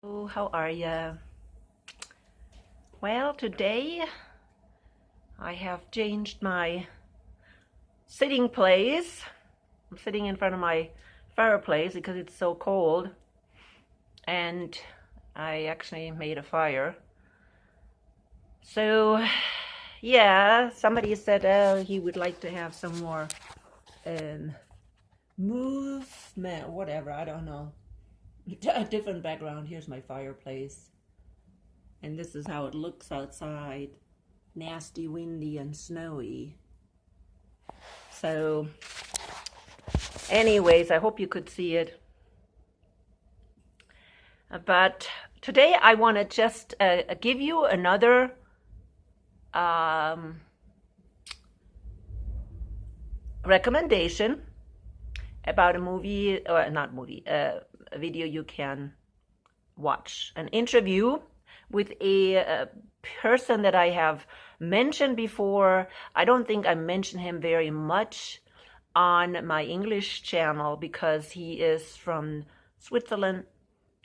Oh, how are ya? Well, today I have changed my sitting place. I'm sitting in front of my fireplace because it's so cold, and I actually made a fire. So, yeah, somebody said he would like to have some more um, movement, whatever, I don't know. A different background. Here's my fireplace, and this is how it looks outside. Nasty, windy, and snowy. So, anyways, I hope you could see it. But today I want to just give you another um, recommendation about a movie, or not movie, a video you can watch. An interview with a person that I have mentioned before. I don't think I mentioned him very much on my English channel because he is from Switzerland.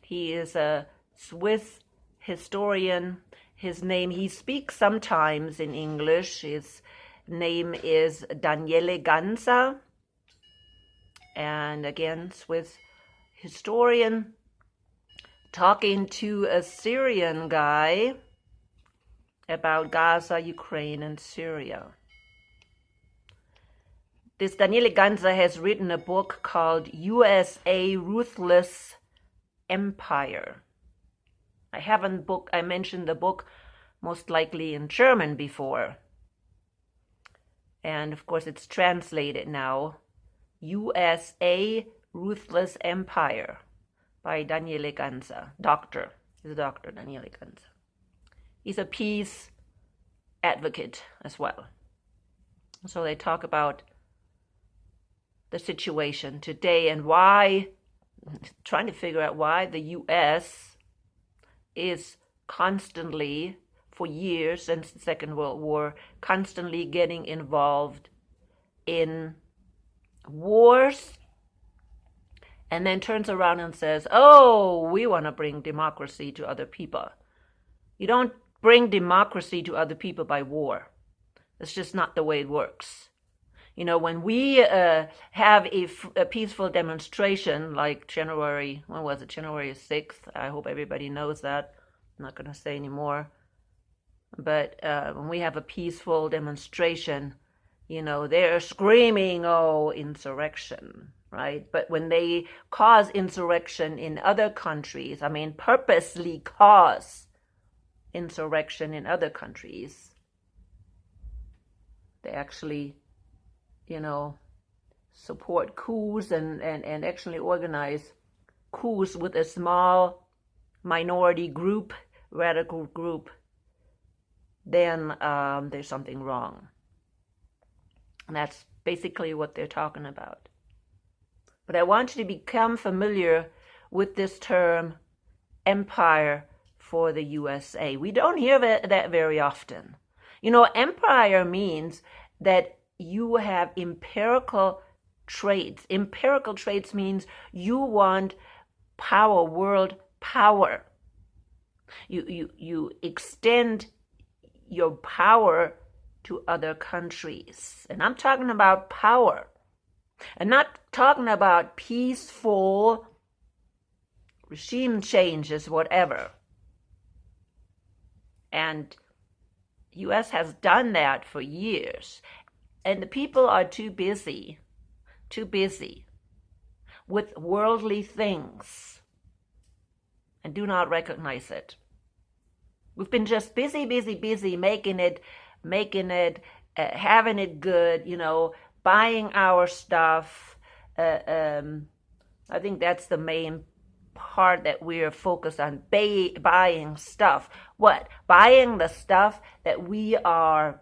He is a Swiss historian. He speaks sometimes in English. His name is Daniele Ganza. And again, Swiss historian talking to a Syrian guy about Gaza, Ukraine, and Syria. This Daniele Ganza has written a book called USA Ruthless Empire. I mentioned the book most likely in German before. And of course it's translated now. USA Ruthless Empire by Daniele Ganza. He's a doctor, Daniele Ganza. He's a peace advocate as well. So they talk about the situation today and trying to figure out why the US is constantly, for years since the Second World War, constantly getting involved in wars, and then turns around and says, oh, we want to bring democracy to other people. You don't bring democracy to other people by war. It's just not the way it works. You know, when we have a peaceful demonstration like January 6th, I hope everybody knows that. I'm not going to say anymore. But when we have a peaceful demonstration, you know, they're screaming, oh, insurrection, right? But when they cause insurrection in other countries, purposely cause insurrection in other countries, they actually, support coups and actually organize coups with a small minority group, radical group, then there's something wrong. And that's basically what they're talking about. But I want you to become familiar with this term, empire for the USA. We don't hear that very often. You know, empire means that you have empirical traits. Empirical traits means you want power, world power. You extend your power to other countries. And I'm talking about power. I'm not talking about peaceful regime changes, whatever. And US has done that for years. And the people are too busy with worldly things and do not recognize it. We've been just busy making it, having it good, buying our stuff. I think that's the main part that we're focused on, buying stuff. What? Buying the stuff that we are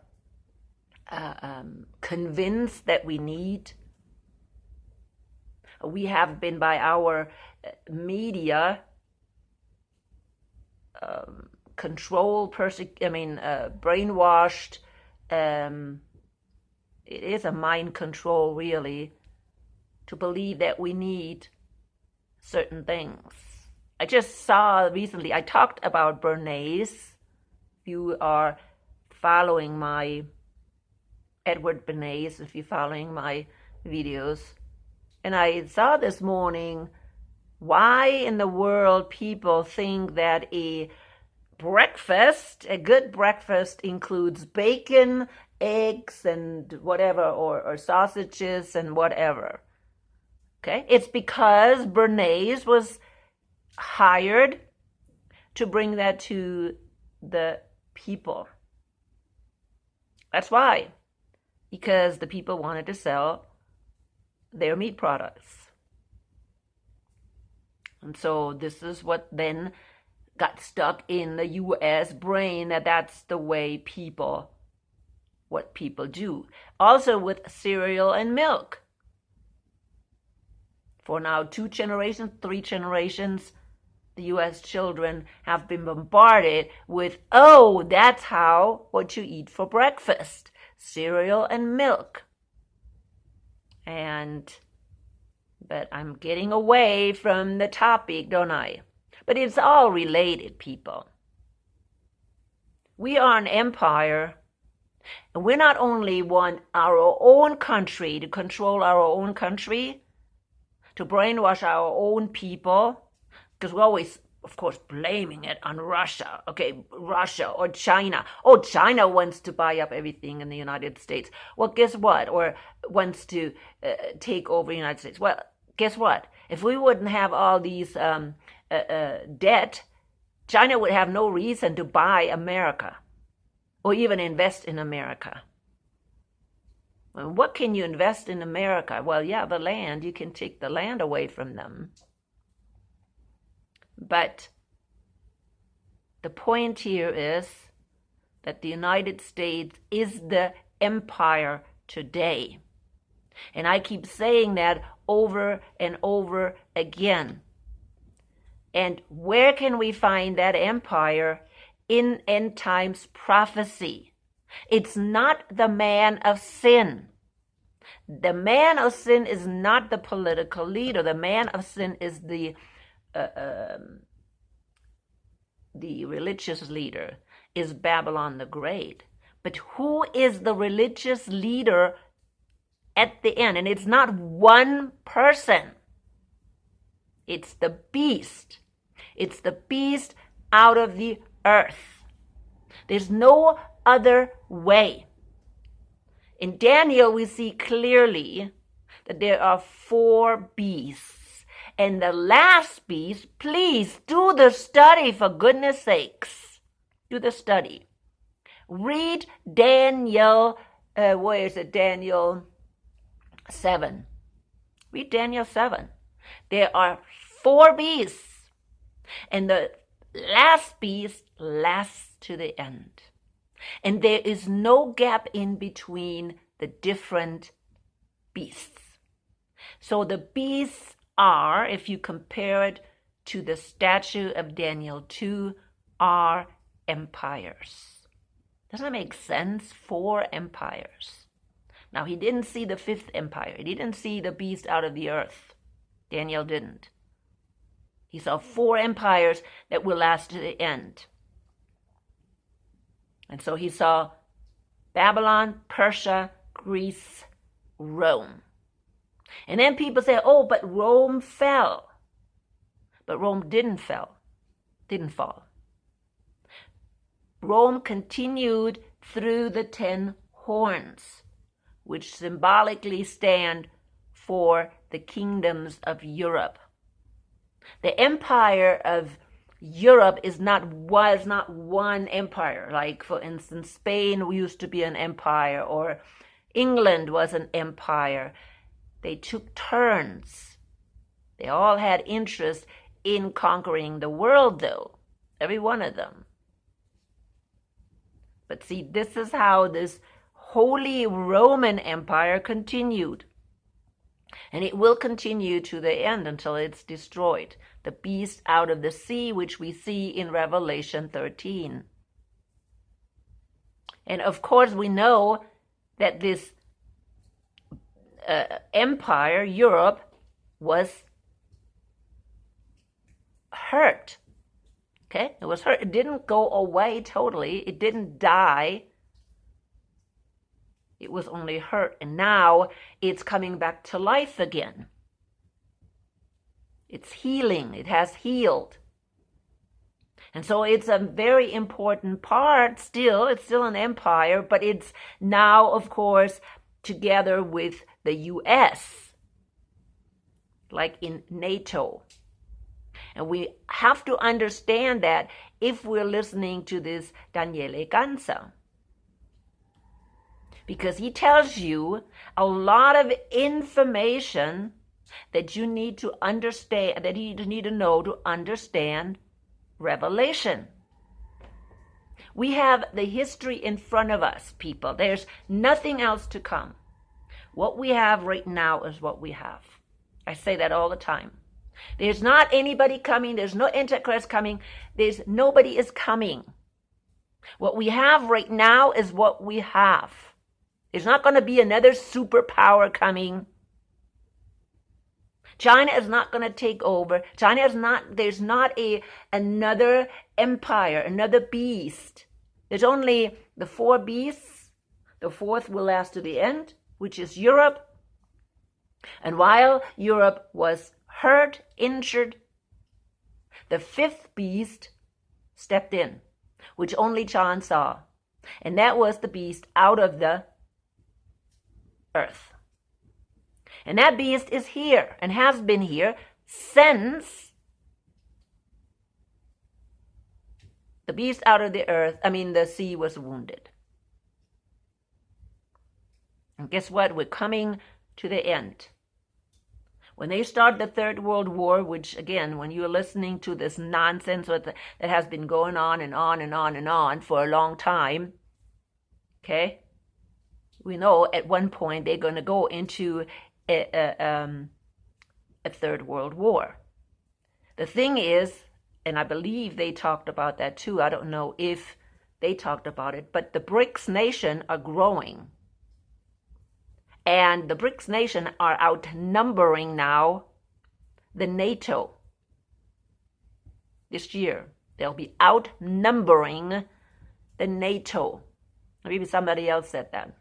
convinced that we need. We have been, by our media, controlled, brainwashed. It is a mind control, really, to believe that we need certain things. I just saw recently, I talked about Bernays. If you are following my Edward Bernays, if you're following my videos, and I saw this morning why in the world people think that a good breakfast includes bacon, eggs, and whatever, or sausages and whatever. Okay, it's because Bernays was hired to bring that to the people. That's why, because the people wanted to sell their meat products. And so this is what then got stuck in the US brain, that that's the way what people do. Also with cereal and milk. For now 2 generations, 3 generations, the US children have been bombarded with, oh, that's what you eat for breakfast. Cereal and milk. But I'm getting away from the topic, don't I? But it's all related, people. We are an empire, and we not only want our own country, to control our own country, to brainwash our own people, because we're always, of course, blaming it on Russia. Okay, Russia or China. Oh, China wants to buy up everything in the United States. Well, guess what? Or wants to take over the United States. Well, guess what? If we wouldn't have all these debt, China would have no reason to buy America or even invest in America. Well, what can you invest in America? Well, yeah, the land. You can take the land away from them. But the point here is that the United States is the empire today. And I keep saying that over and over again. And where can we find that empire? In end times prophecy. It's not the man of sin. The man of sin is not the political leader. The man of sin is the religious leader, is Babylon the Great. But who is the religious leader at the end? And it's not one person. It's the beast. It's the beast out of the earth. There's no other way. In Daniel, we see clearly that there are 4 beasts. And the last beast, please do the study, for goodness sakes. Do the study. Read Daniel, where is it? Daniel 7. Read Daniel 7. There are 4 beasts. And the last beast lasts to the end. And there is no gap in between the different beasts. So the beasts are, if you compare it to the statue of Daniel 2, are empires. Doesn't that make sense? 4 empires. Now, he didn't see the 5th empire. He didn't see the beast out of the earth. Daniel didn't. He saw 4 empires that will last to the end. And so he saw Babylon, Persia, Greece, Rome. And then people say, oh, but Rome fell. But Rome didn't fall. Rome continued through the 10 horns, which symbolically stand for the kingdoms of Europe. The empire of Europe was not one empire. Like, for instance, Spain used to be an empire, or England was an empire. They took turns. They all had interest in conquering the world, though. Every one of them. But see, this is how this Holy Roman Empire continued. And it will continue to the end until it's destroyed. The beast out of the sea, which we see in Revelation 13. And of course, we know that this empire, Europe, was hurt. Okay? It was hurt. It didn't go away totally. It didn't die. It was only hurt. And now it's coming back to life again. It's healing. It has healed. And so it's a very important part still. It's still an empire, but it's now, of course, together with the US, like in NATO. And we have to understand that if we're listening to this Daniele Ganser, because he tells you a lot of information that you need to understand, that you need to know to understand Revelation. We have the history in front of us, people. There's nothing else to come. What we have right now is what we have. I say that all the time. There's not anybody coming. There's no Antichrist coming. Nobody is coming. What we have right now is what we have. There's not going to be another superpower coming. China is not going to take over. There's not another empire, another beast. There's only the 4 beasts. The 4th will last to the end, which is Europe. And while Europe was hurt, injured, the 5th beast stepped in, which only John saw. And that was the beast out of the earth. And that beast is here and has been here since the beast out of the sea was wounded. And guess what? We're coming to the end. When they start the Third World War, which again, when you're listening to this nonsense that has been going on and on and on and on for a long time, okay, we know at one point they're going to go into a Third World War. The thing is, and I believe they talked about that too, I don't know if they talked about it, but the BRICS nation are growing. And the BRICS nation are outnumbering now the NATO this year. They'll be outnumbering the NATO. Maybe somebody else said that.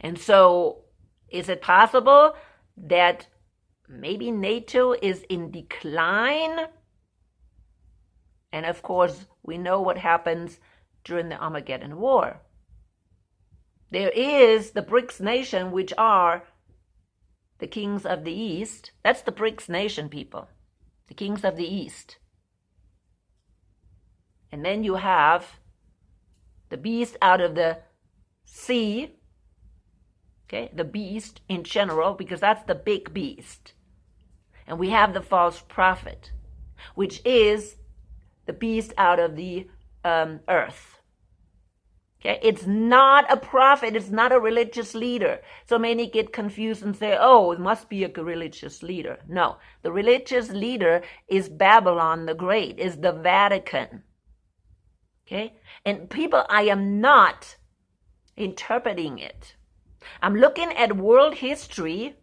And so, is it possible that maybe NATO is in decline? And of course, we know what happens during the Armageddon War. There is the BRICS nation, which are the kings of the East. That's the BRICS nation, people. The kings of the East. And then you have the beast out of the sea. Okay, the beast in general, because that's the big beast. And we have the false prophet, which is the beast out of the earth. Okay, it's not a prophet, it's not a religious leader. So many get confused and say, oh, it must be a religious leader. No, the religious leader is Babylon the Great, is the Vatican. Okay, and people, I am not interpreting it. I'm looking at world history,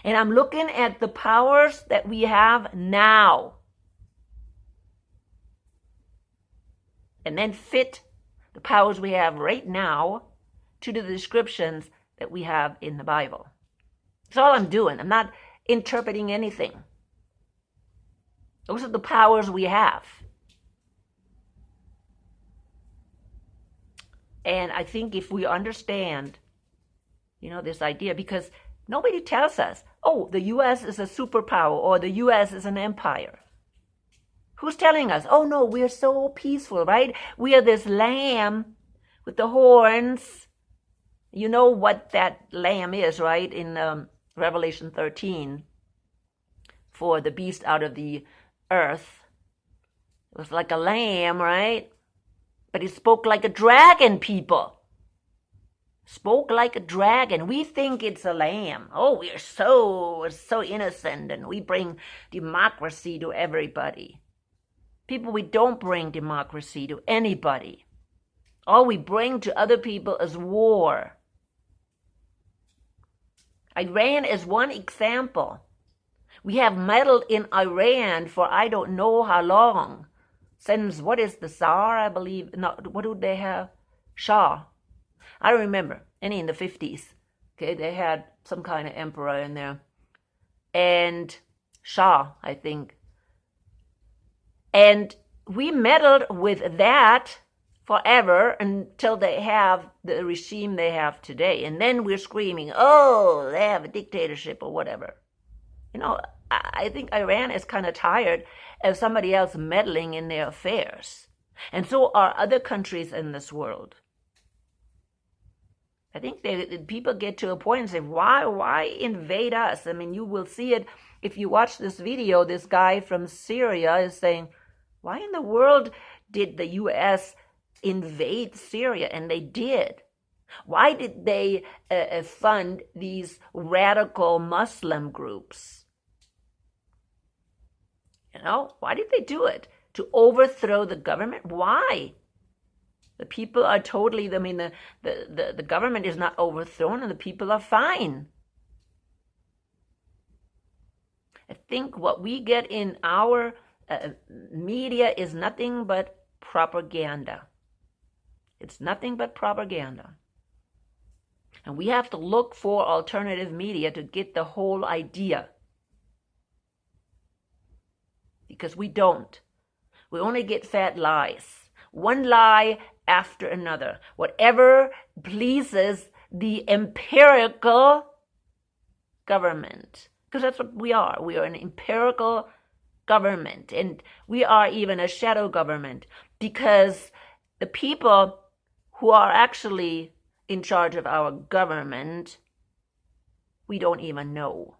and I'm looking at the powers that we have now. And then fit the powers we have right now to the descriptions that we have in the Bible. That's all I'm doing. I'm not interpreting anything. Those are the powers we have. And I think if we understand, this idea, because nobody tells us, oh, the U.S. is a superpower or the U.S. is an empire. Who's telling us? Oh, no, we're so peaceful, right? We are this lamb with the horns. You know what that lamb is, right? In Revelation 13, for the beast out of the earth. It was like a lamb, right? But it spoke like a dragon, people. Spoke like a dragon. We think it's a lamb. Oh, we're so innocent, and we bring democracy to everybody. People, we don't bring democracy to anybody. All we bring to other people is war. Iran is one example We have meddled in Iran for I don't know how long. Since, what is the Tsar, I believe? No, what do they have? Shah. I don't remember. Any in the 50s. Okay, they had some kind of emperor in there. And Shah, I think. And we meddled with that forever until they have the regime they have today. And then we're screaming, oh, they have a dictatorship or whatever. I think Iran is kind of tired of somebody else meddling in their affairs. And so are other countries in this world. I think people get to a point and say, why invade us? I mean, you will see it if you watch this video. This guy from Syria is saying, why in the world did the U.S. invade Syria? And they did. Why did they fund these radical Muslim groups? Why did they do it? To overthrow the government? Why? The people are totally, the government is not overthrown and the people are fine. I think what we get in our media is nothing but propaganda. It's nothing but propaganda. And we have to look for alternative media to get the whole idea. Because we don't. We only get fat lies. One lie after another. Whatever pleases the empirical government. Because that's what we are. We are an empirical government. And we are even a shadow government. Because the people who are actually in charge of our government, we don't even know.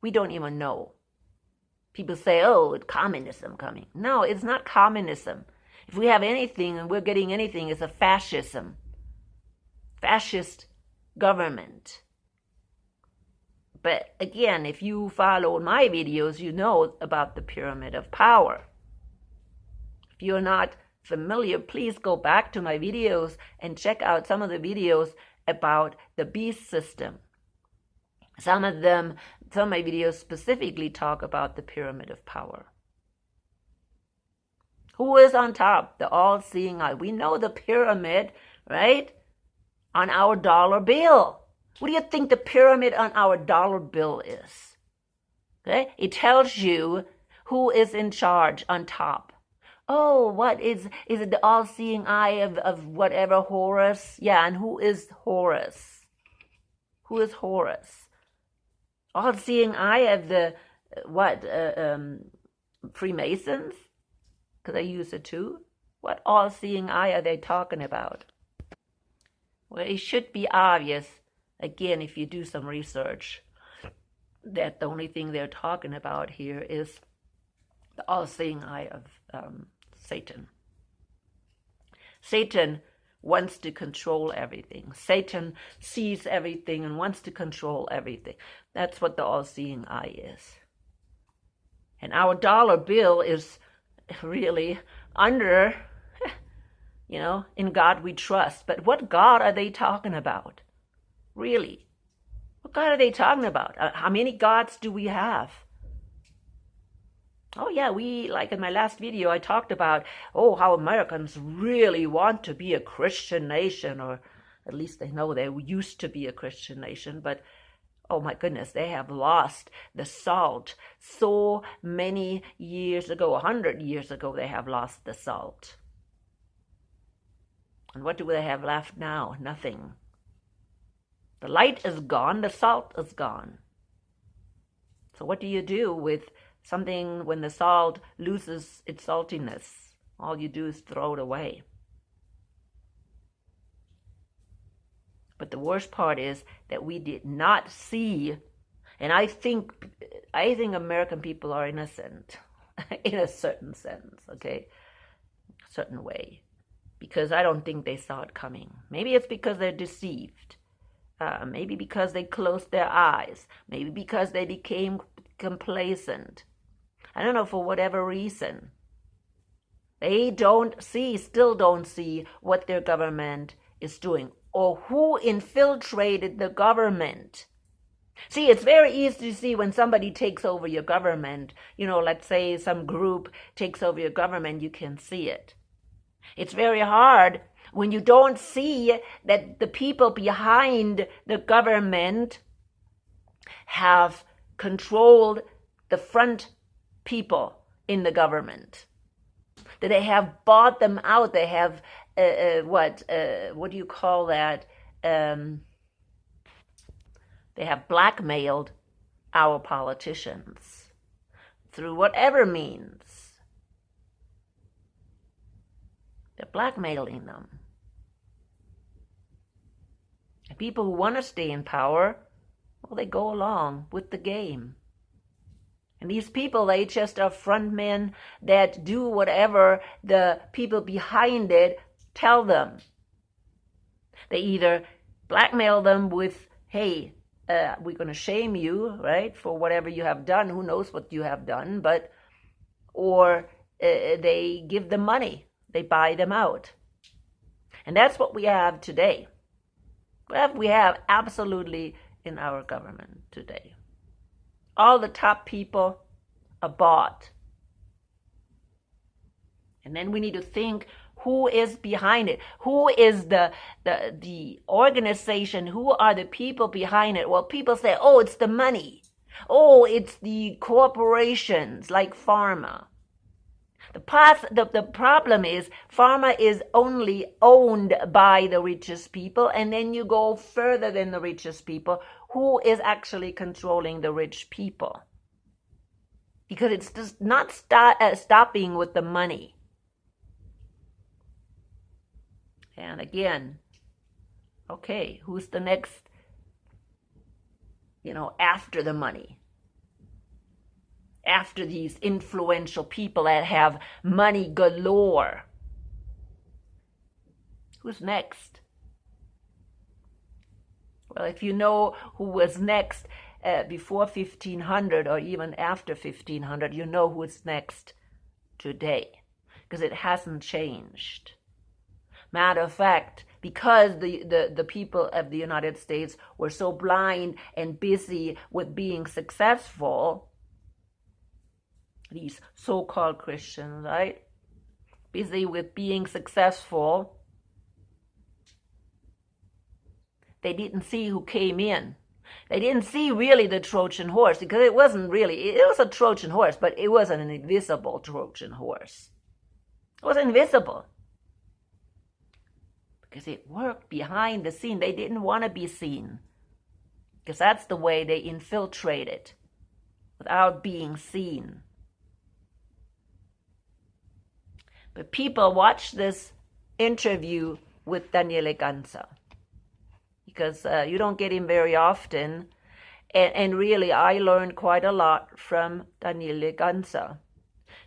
We don't even know. People say, oh, it's communism coming. No, it's not communism. If we have anything and we're getting anything, it's a fascism. Fascist government. But again, if you follow my videos, you know about the pyramid of power. If you're not familiar, please go back to my videos and check out some of the videos about the beast system. Some of my videos specifically talk about the pyramid of power. Who is on top? The all-seeing eye. We know the pyramid, right? On our dollar bill. What do you think the pyramid on our dollar bill is? Okay? It tells you who is in charge on top. Oh, what is it the all-seeing eye of whatever, Horus? Yeah, and who is Horus? Who is Horus? All-seeing eye of the, Freemasons? Because I use it too. What all-seeing eye are they talking about? Well, it should be obvious, again, if you do some research, that the only thing they're talking about here is the all-seeing eye of Satan. Satan wants to control everything. Satan sees everything and wants to control everything. That's what the all-seeing eye is. And our dollar bill is really under, in God we trust. But what God are they talking about? Really? What God are they talking about? How many gods do we have? Oh yeah, like in my last video, I talked about, how Americans really want to be a Christian nation, or at least they know they used to be a Christian nation, but oh my goodness, they have lost the salt. So many years ago, 100 years ago, they have lost the salt. And what do they have left now? Nothing. The light is gone, the salt is gone. So what do you do with something when the salt loses its saltiness? All you do is throw it away. But the worst part is that we did not see, and I think American people are innocent in a certain sense, okay? A certain way. Because I don't think they saw it coming. Maybe it's because they're deceived. Maybe because they closed their eyes. Maybe because they became complacent. I don't know, for whatever reason. They still don't see what their government is doing, or who infiltrated the government. See, it's very easy to see when somebody takes over your government. Let's say some group takes over your government, you can see it. It's very hard when you don't see that the people behind the government have controlled the front people in the government. That they have bought them out. They have, what do you call that? They have blackmailed our politicians through whatever means. They're blackmailing them. And people who want to stay in power, well, they go along with the game. And these people, they just are front men that do whatever the people behind it tell them. They either blackmail them with, hey, we're going to shame you, right, for whatever you have done. Who knows what you have done, or they give them money. They buy them out. And that's what we have today. We have absolutely in our government today. All the top people are bought. And then we need to think, who is behind it? Who is the organization? Who are the people behind it? Well, people say, oh, it's the money. Oh, it's the corporations like pharma. The problem is pharma is only owned by the richest people, and then you go further than the richest people. Who is actually controlling the rich people? Because it's just not stopping with the money. And again, okay, who's the next, after the money? After these influential people that have money galore. Who's next? Well, if you know who was next before 1500 or even after 1500, you know who's next today, because it hasn't changed. Matter of fact, because the people of the United States were so blind and busy with being successful, these so-called Christians, right? Busy with being successful, they didn't see who came in. They didn't see really the Trojan horse, because it wasn't really, it was a Trojan horse, but it wasn't an invisible Trojan horse. It was invisible. Because it worked behind the scene. They didn't want to be seen. Because that's the way they infiltrated, without being seen. But people watch this interview with Daniele Ganser, because you don't get him very often. And really, I learned quite a lot from Daniele Ganser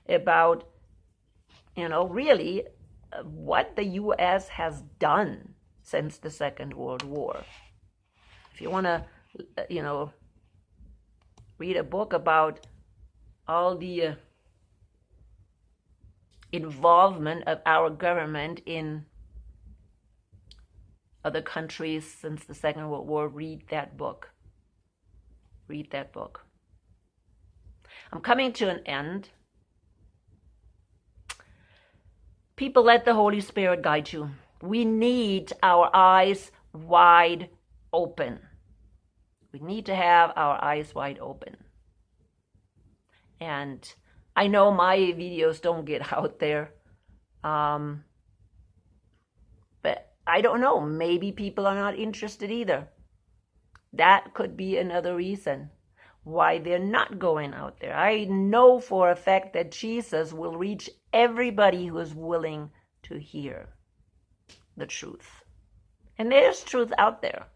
about, really what the U.S. has done since the Second World War. If you want to, read a book about all the involvement of our government in other countries since the Second World War, read that book. Read that book. I'm coming to an end. People, let the Holy Spirit guide you. We need our eyes wide open. We need to have our eyes wide open. And I know my videos don't get out there. But I don't know. Maybe people are not interested either. That could be another reason why they're not going out there. I know for a fact that Jesus will reach everybody who is willing to hear the truth. And there's truth out there.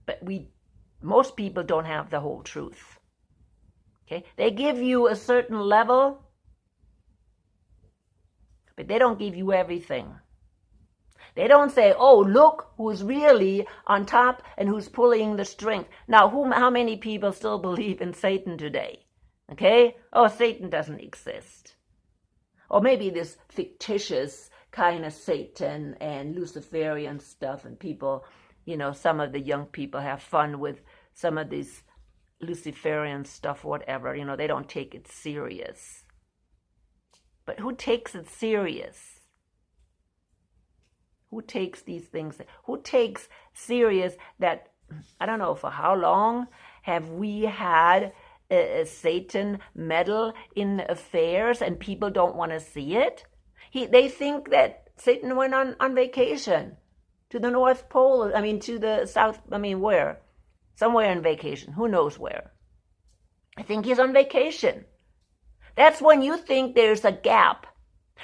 But most people don't have the whole truth. Okay? They give you a certain level, but they don't give you everything. They don't say, oh, look who's really on top and who's pulling the strings. Now, how many people still believe in Satan today? Okay? Oh, Satan doesn't exist. Or maybe this fictitious kind of Satan and Luciferian stuff, and people, some of the young people have fun with some of these Luciferian stuff, whatever. They don't take it serious. But who takes it serious? Who takes these things? Who takes serious that, I don't know, for how long have we had Satan meddle in affairs and people don't want to see it? They think that Satan went on vacation to the North Pole, to the South, where? Somewhere on vacation, who knows where. I think he's on vacation. That's when you think there's a gap.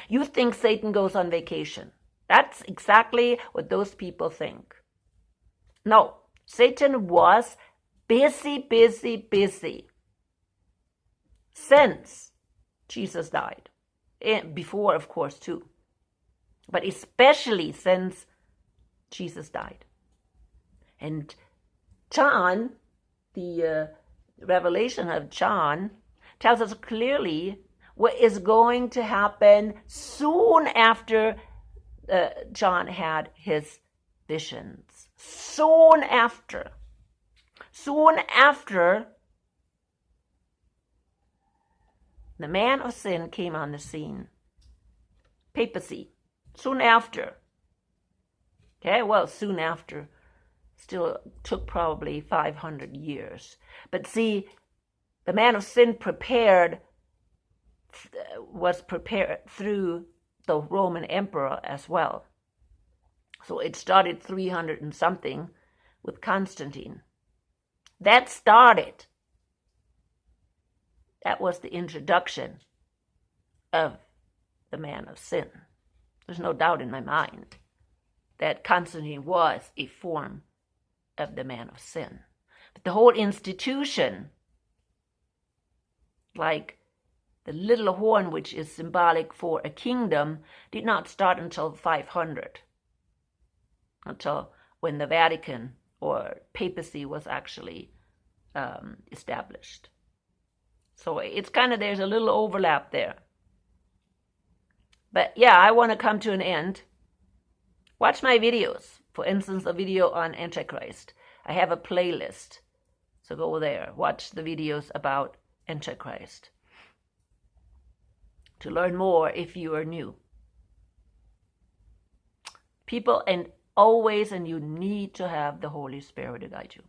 You think Satan goes on vacation. That's exactly what those people think. No, Satan was busy since Jesus died. And before, of course, too. But especially since Jesus died. And John, the revelation of John, tells us clearly what is going to happen soon after John had his visions. Soon after. Soon after the man of sin came on the scene. Papacy. Soon after. Okay, well, soon after still took probably 500 years. But see, the man of sin was prepared through the Roman emperor as well. So it started 300 and something with Constantine. That started. That was the introduction of the man of sin. There's no doubt in my mind that Constantine was a form of the man of sin. But the whole institution, like the little horn, which is symbolic for a kingdom, did not start until 500, until when the Vatican or papacy was actually established. So it's there's a little overlap there. But yeah, I want to come to an end. Watch my videos. For instance, a video on Antichrist. I have a playlist. So go there. Watch the videos about Antichrist. To learn more if you are new. People, and you need to have the Holy Spirit to guide you.